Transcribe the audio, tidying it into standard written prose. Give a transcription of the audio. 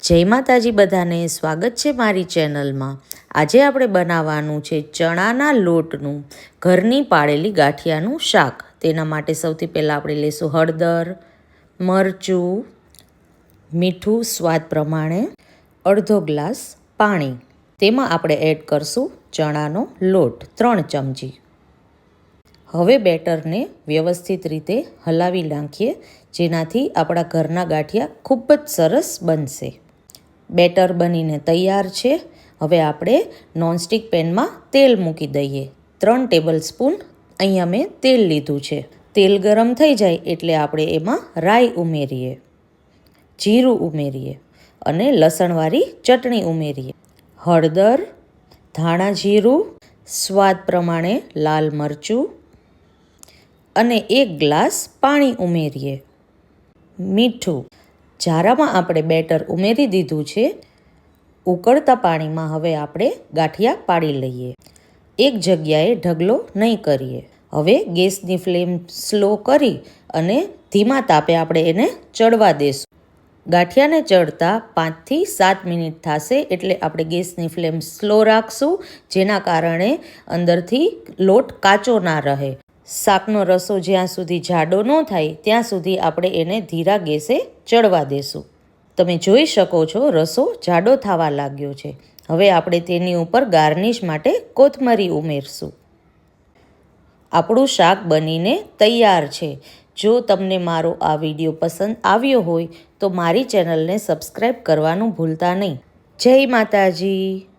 જય માતાજી બધાને સ્વાગત છે મારી ચેનલમાં। આજે આપણે બનાવવાનું છે ચણાના લોટનું ઘરની પાળેલી ગાંઠિયાનું શાક। તેના માટે સૌથી પહેલાં આપણે લઈશું હળદર, મરચું, મીઠું સ્વાદ પ્રમાણે, અડધો ગ્લાસ પાણી। તેમાં આપણે એડ કરશું ચણાનો લોટ 3 ચમચી। હવે બેટરને વ્યવસ્થિત રીતે હલાવી નાખીએ, જેનાથી આપણા ઘરના ગાંઠિયા ખૂબ જ સરસ બનશે। બેટર બનીને તૈયાર છે। હવે આપણે નોનસ્ટિક પેનમાં તેલ મૂકી દઈએ। 3 ટેબલ સ્પૂન અહીંયા મેં તેલ લીધું છે। તેલ ગરમ થઈ જાય એટલે આપણે એમાં રાઈ ઉમેરીએ, જીરું ઉમેરીએ અને લસણવાળી ચટણી ઉમેરીએ, હળદર, ધાણા જીરું, સ્વાદ પ્રમાણે લાલ મરચું અને 1 ગ્લાસ પાણી ઉમેરીએ, મીઠું। જારામાં આપણે બેટર ઉમેરી દીધું છે। ઉકળતા પાણીમાં હવે આપણે ગાંઠિયા પાડી લઈએ। એક જગ્યાએ ઢગલો નહીં કરીએ। હવે ગેસની ફ્લેમ સ્લો કરી અને ધીમા તાપે આપણે એને ચડવા દેશું। ગાંઠિયાને ચડતા 5 થી 7 મિનિટ થશે, એટલે આપણે ગેસની ફ્લેમ સ્લો રાખશું, જેના કારણે અંદરથી લોટ કાચો ના રહે। શાકનો રસો જ્યાં સુધી જાડો ન થાય ત્યાં સુધી આપણે એને ધીરા ગેસે ચડવા દેશું। તમે જોઈ શકો છો રસો જાડો થવા લાગ્યો છે। હવે આપણે તેની ઉપર ગાર્નિશ માટે કોથમરી ઉમેરશું। આપણું શાક બનીને તૈયાર છે। જો તમને મારો આ વિડીયો પસંદ આવ્યો હોય તો મારી ચેનલને સબસ્ક્રાઈબ કરવાનું ભૂલતા નહીં। જય માતાજી।